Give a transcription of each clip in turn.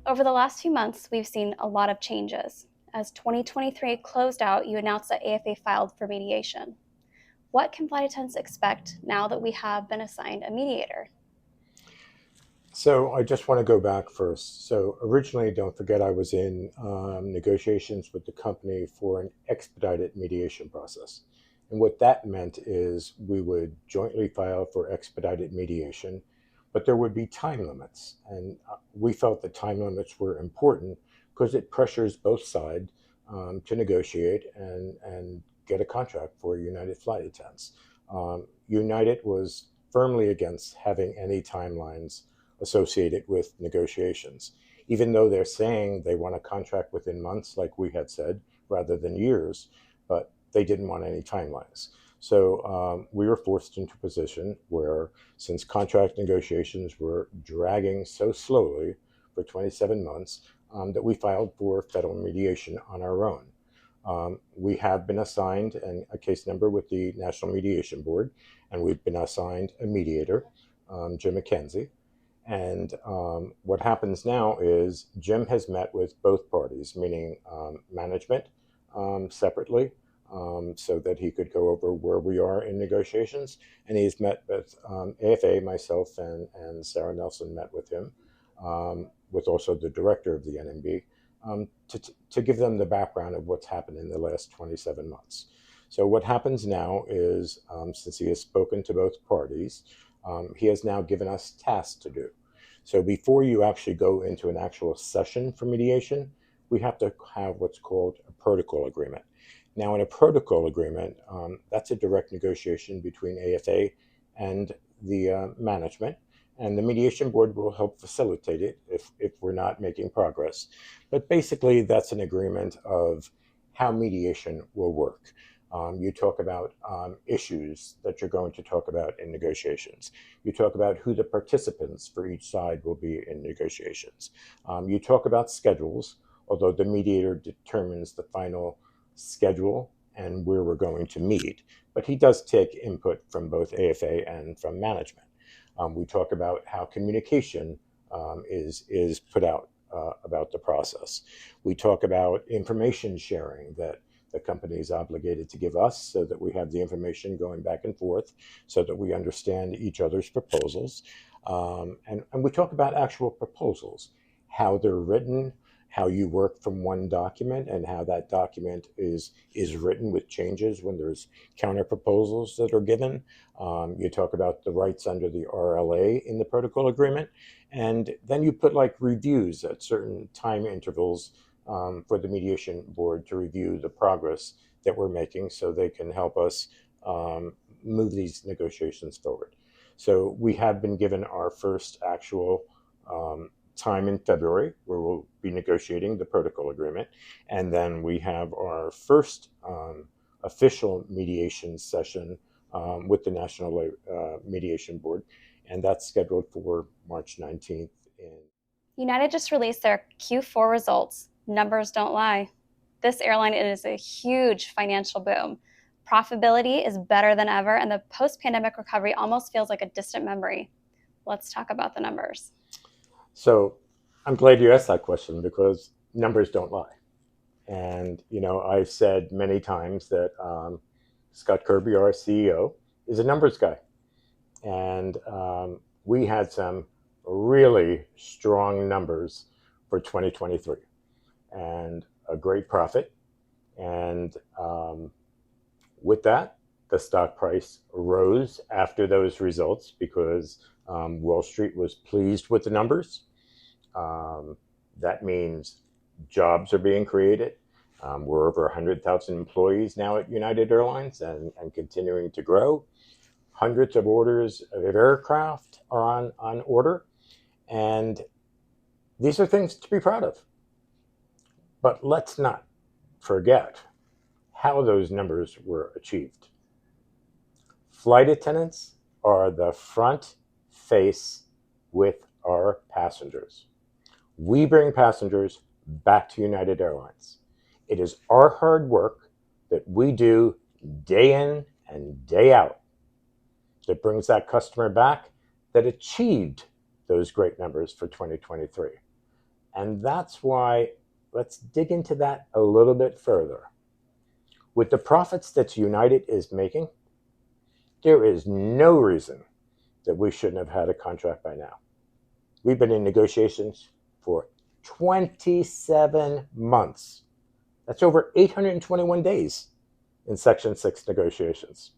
Over the last few months, we've seen a lot of changes. As 2023 closed out, you announced that AFA filed for mediation. What can flight attendants expect now that we have been assigned a mediator? So I just want to go back first. So originally, don't forget, I was in negotiations with the company for an expedited mediation process. And what that meant is we would jointly file for expedited mediation, but there would be time limits. And we felt the time limits were important because it pressures both sides to negotiate and get a contract for United flight attendants. United was firmly against having any timelines associated with negotiations, even though they're saying they want a contract within months, like we had said, rather than years, but they didn't want any timelines. So we were forced into a position where, since contract negotiations were dragging so slowly for 27 months, that we filed for federal mediation on our own. We have been assigned a case number with the National Mediation Board, and we've been assigned a mediator, Jim McKenzie. And what happens now is Jim has met with both parties, meaning management separately, so that he could go over where we are in negotiations. And he's met with AFA, myself, and Sarah Nelson met with him, with also the director of the NMB, to give them the background of what's happened in the last 27 months. So what happens now is, since he has spoken to both parties, he has now given us tasks to do. So before you actually go into an actual session for mediation, we have to have what's called a protocol agreement. Now, in a protocol agreement, that's a direct negotiation between AFA and the management, and the mediation board will help facilitate it if we're not making progress. But basically, that's an agreement of how mediation will work. You talk about issues that you're going to talk about in negotiations. You talk about who the participants for each side will be in negotiations. You talk about schedules, although the mediator determines the final schedule and where we're going to meet. But he does take input from both AFA and from management. We talk about how communication is put out about the process. We talk about information sharing that the company is obligated to give us, so that we have the information going back and forth, so that we understand each other's proposals. And we talk about actual proposals, how they're written, how you work from one document, and how that document is written with changes when there's counter proposals that are given. You talk about the rights under the RLA in the protocol agreement, and then you put like reviews at certain time intervals for the mediation board to review the progress that we're making, so they can help us move these negotiations forward. So we have been given our first actual time in February, where we'll be negotiating the protocol agreement. And then we have our first official mediation session with the National Mediation Board, and that's scheduled for March 19th. United just released their Q4 results. Numbers don't lie. This airline is a huge financial boom. Profitability is better than ever, and the post-pandemic recovery almost feels like a distant memory. Let's talk about the numbers. So I'm glad you asked that question, because numbers don't lie. And, I've said many times that Scott Kirby, our CEO, is a numbers guy. And we had some really strong numbers for 2023 and a great profit. And with that, the stock price rose after those results because Wall Street was pleased with the numbers. That means jobs are being created. We're over 100,000 employees now at United Airlines and continuing to grow. Hundreds of orders of aircraft are on order. And these are things to be proud of. But let's not forget how those numbers were achieved. Flight attendants are the front face with our passengers. We bring passengers back to United Airlines. It is our hard work that we do day in and day out that brings that customer back, that achieved those great numbers for 2023. And that's why, let's dig into that a little bit further. With the profits that United is making, there is no reason that we shouldn't have had a contract by now. We've been in negotiations for 27 months. That's over 821 days in Section 6 negotiations.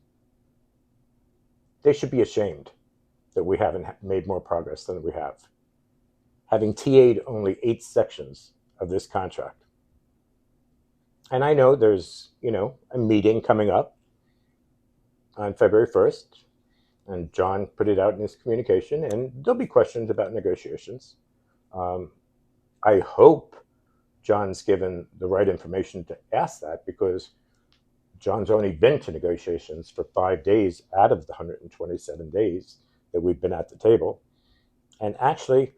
They should be ashamed that we haven't made more progress than we have, having TA'd only 8 sections of this contract. And I know there's, a meeting coming up on February 1st, and John put it out in his communication, and there'll be questions about negotiations. I hope John's given the right information to ask that, because John's only been to negotiations for 5 days out of the 127 days that we've been at the table. And actually,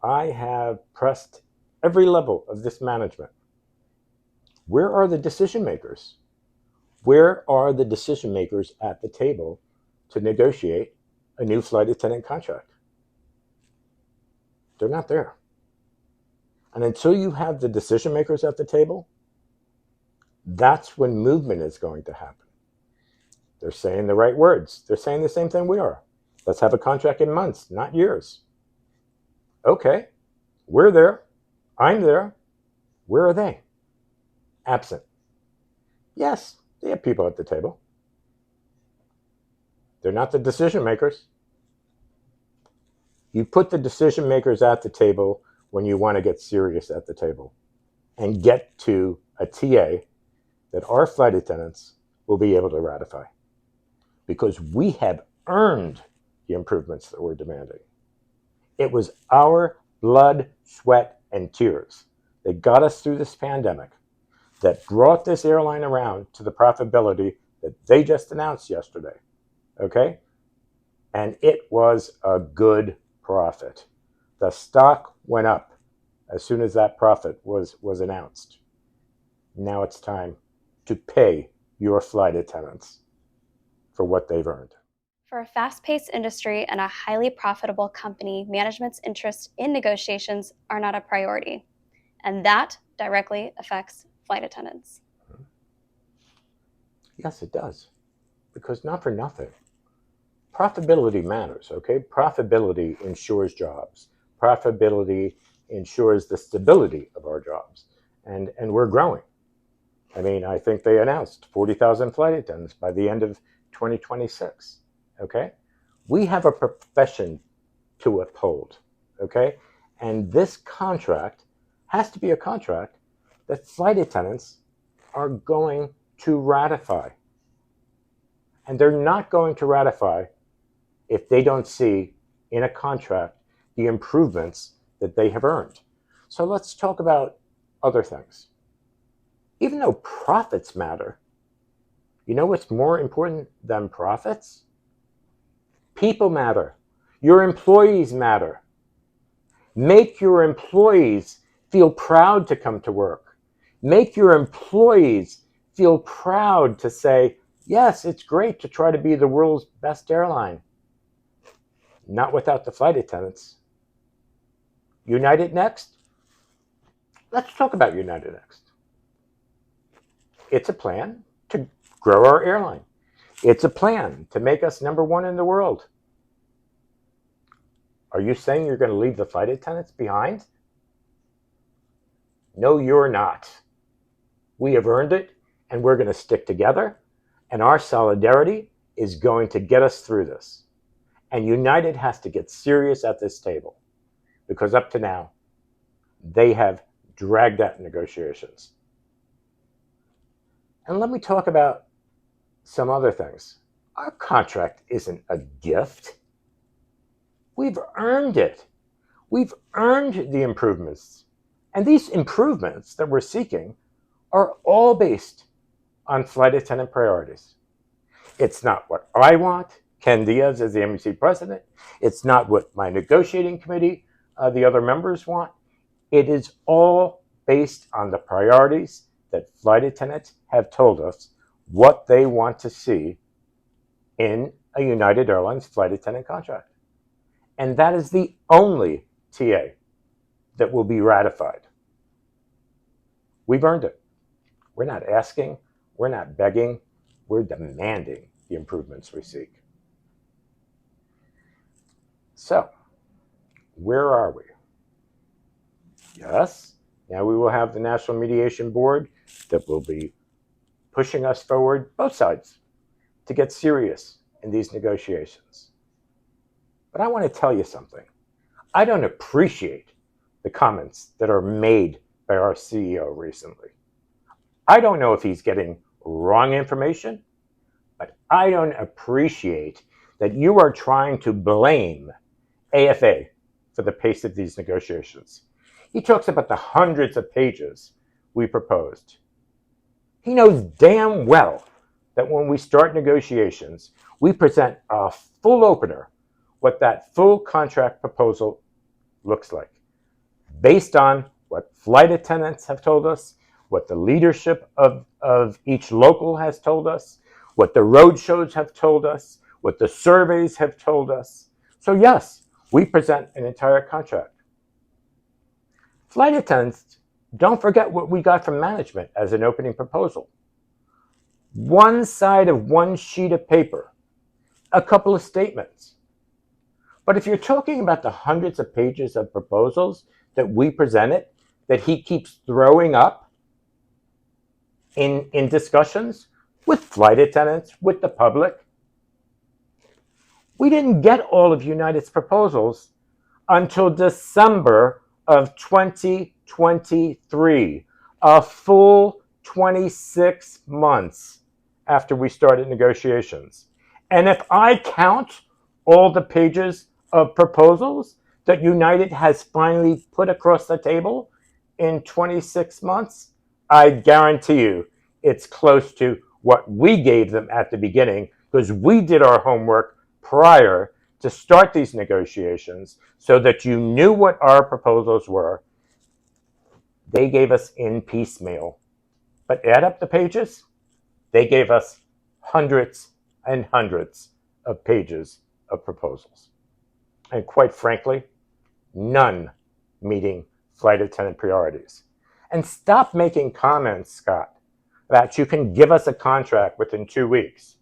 I have pressed every level of this management. Where are the decision makers? Where are the decision makers at the table to negotiate a new flight attendant contract? They're not there. And until you have the decision makers at the table, that's when movement is going to happen. They're saying the right words. They're saying the same thing we are. Let's have a contract in months, not years. Okay, we're there. I'm there. Where are they? Absent. Yes, they have people at the table. They're not the decision makers. You put the decision makers at the table when you want to get serious at the table and get to a TA that our flight attendants will be able to ratify, because we have earned the improvements that we're demanding. It was our blood, sweat, and tears that got us through this pandemic, that brought this airline around to the profitability that they just announced yesterday. Okay? And it was a good profit. The stock went up as soon as that profit was announced. Now it's time to pay your flight attendants for what they've earned. For a fast-paced industry and a highly profitable company, management's interests in negotiations are not a priority, and that directly affects flight attendants. Yes, it does, because not for nothing. Profitability matters, okay? Profitability ensures jobs. Profitability ensures the stability of our jobs, and we're growing. I mean, I think they announced 40,000 flight attendants by the end of 2026. Okay? We have a profession to uphold, okay? And this contract has to be a contract that flight attendants are going to ratify. And they're not going to ratify if they don't see in a contract the improvements that they have earned. So let's talk about other things. Even though profits matter, you know what's more important than profits? People matter. Your employees matter. Make your employees feel proud to come to work. Make your employees feel proud to say, yes, it's great to try to be the world's best airline. Not without the flight attendants. United next? Let's talk about United next. It's a plan to grow our airline. It's a plan to make us number one in the world. Are you saying you're going to leave the flight attendants behind? No, you're not. We have earned it, and we're going to stick together, and our solidarity is going to get us through this. And United has to get serious at this table, because up to now, they have dragged out negotiations. And let me talk about some other things. Our contract isn't a gift. We've earned it. We've earned the improvements. And these improvements that we're seeking are all based on flight attendant priorities. It's not what I want, Ken Diaz as the MEC president. It's not what my negotiating committee, the other members want. It is all based on the priorities that flight attendants have told us what they want to see in a United Airlines flight attendant contract. And that is the only TA that will be ratified. We've earned it. We're not asking, we're not begging, we're demanding the improvements we seek. So, where are we? Yes, now we will have the National Mediation Board that will be pushing us forward, both sides, to get serious in these negotiations. But I want to tell you something. I don't appreciate the comments that are made by our CEO recently. I don't know if he's getting wrong information, but I don't appreciate that you are trying to blame AFA for the pace of these negotiations. He talks about the hundreds of pages we proposed. He knows damn well that when we start negotiations, we present a full opener, what that full contract proposal looks like, based on what flight attendants have told us, what the leadership of each local has told us, what the road shows have told us, what the surveys have told us. So yes, we present an entire contract. Flight attendants, don't forget what we got from management as an opening proposal. One side of one sheet of paper, a couple of statements. But if you're talking about the hundreds of pages of proposals that we presented, that he keeps throwing up in discussions with flight attendants, with the public, we didn't get all of United's proposals until December of 2023, a full 26 months after we started negotiations. And if I count all the pages of proposals that United has finally put across the table in 26 months, I guarantee you it's close to what we gave them at the beginning, because we did our homework prior to start these negotiations so that you knew what our proposals were. They gave us in piecemeal. But add up the pages, they gave us hundreds and hundreds of pages of proposals. And quite frankly, none meeting flight attendant priorities. And stop making comments, Scott, that you can give us a contract within 2 weeks.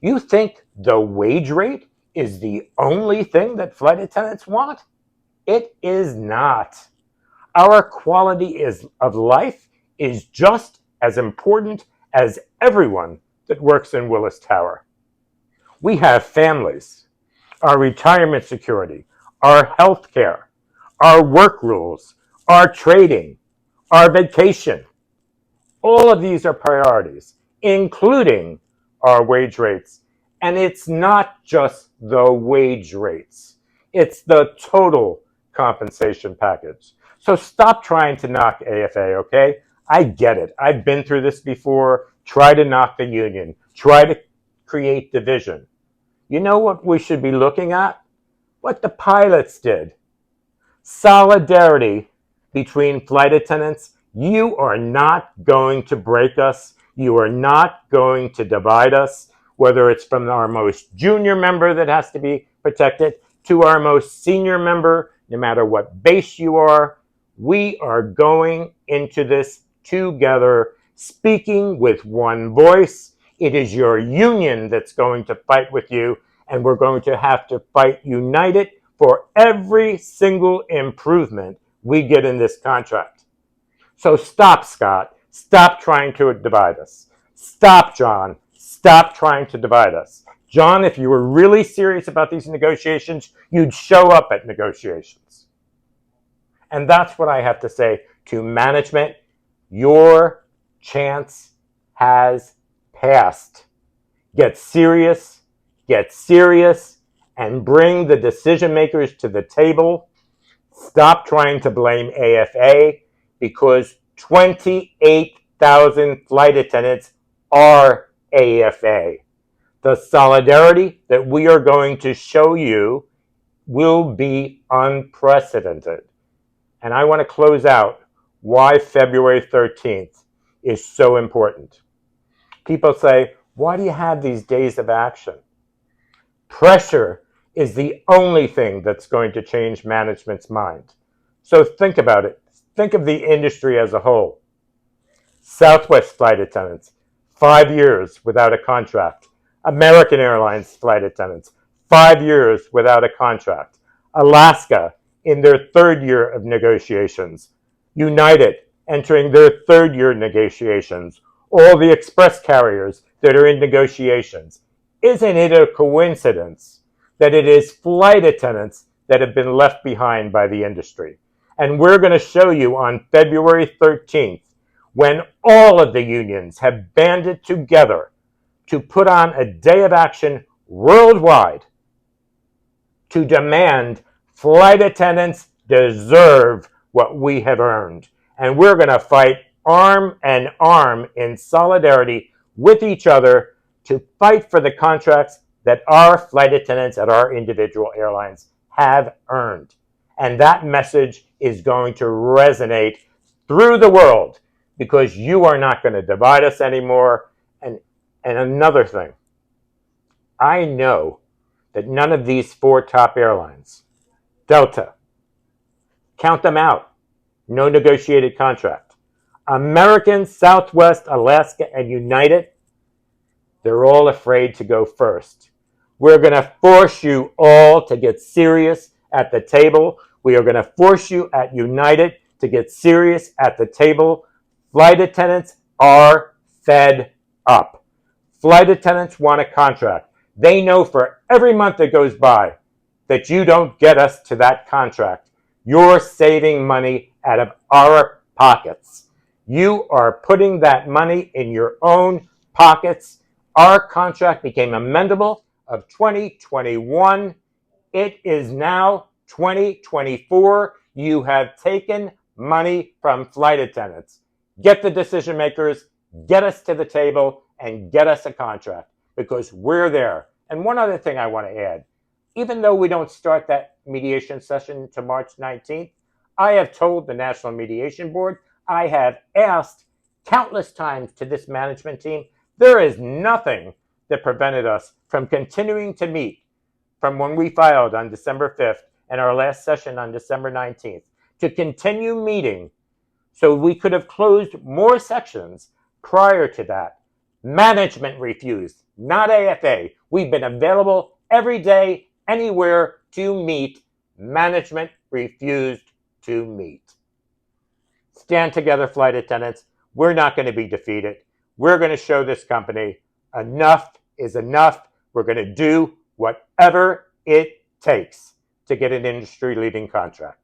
You think the wage rate is the only thing that flight attendants want? It is not. Our quality of life is just as important as everyone that works in Willis Tower. We have families, our retirement security, our health care, our work rules, our trading, our vacation. All of these are priorities, including our wage rates. And it's not just the wage rates. It's the total compensation package. So stop trying to knock AFA, okay? I get it. I've been through this before. Try to knock the union. Try to create division. You know what we should be looking at? What the pilots did. Solidarity between flight attendants. You are not going to break us. You are not going to divide us, whether it's from our most junior member that has to be protected to our most senior member, no matter what base you are. We are going into this together, speaking with one voice. It is your union that's going to fight with you, and we're going to have to fight united for every single improvement we get in this contract. So stop, Scott. Stop trying to divide us. Stop, John. Stop trying to divide us. John, if you were really serious about these negotiations, you'd show up at negotiations. And that's what I have to say to management. Your chance has passed. Get serious, and bring the decision makers to the table. Stop trying to blame AFA, because 28,000 flight attendants are AFA. The solidarity that we are going to show you will be unprecedented. And I want to close out why February 13th is so important. People say, why do you have these days of action? Pressure is the only thing that's going to change management's mind. So think about it. Think of the industry as a whole. Southwest flight attendants, 5 years without a contract. American Airlines flight attendants, 5 years without a contract. Alaska, in their third year of negotiations. United, entering their third year negotiations. All the express carriers that are in negotiations. Isn't it a coincidence that it is flight attendants that have been left behind by the industry? And we're going to show you on February 13th, when all of the unions have banded together to put on a day of action worldwide to demand flight attendants deserve what we have earned. And we're going to fight arm in arm in solidarity with each other to fight for the contracts that our flight attendants at our individual airlines have earned. And that message is going to resonate through the world because you are not going to divide us anymore. And another thing, I know that none of these four top airlines, Delta, count them out, no negotiated contract. American, Southwest, Alaska, and United, they're all afraid to go first. We're going to force you all to get serious at the table. We are going to force you at United to get serious at the table. Flight attendants are fed up. Flight attendants want a contract. They know for every month that goes by that you don't get us to that contract, you're saving money out of our pockets. You are putting that money in your own pockets. Our contract became amendable of 2021. It is now 2024. You have taken money from flight attendants. Get the decision makers, get us to the table, and get us a contract because we're there. And one other thing I want to add, even though we don't start that mediation session to March 19th, I have told the National Mediation Board, I have asked countless times to this management team, there is nothing that prevented us from continuing to meet from when we filed on December 5th and our last session on December 19th, to continue meeting so we could have closed more sections prior to that. Management refused, not AFA. We've been available every day, anywhere to meet. Management refused to meet. Stand together, flight attendants. We're not going to be defeated. We're going to show this company enough is enough. We're going to do whatever it takes to get an industry-leading contract.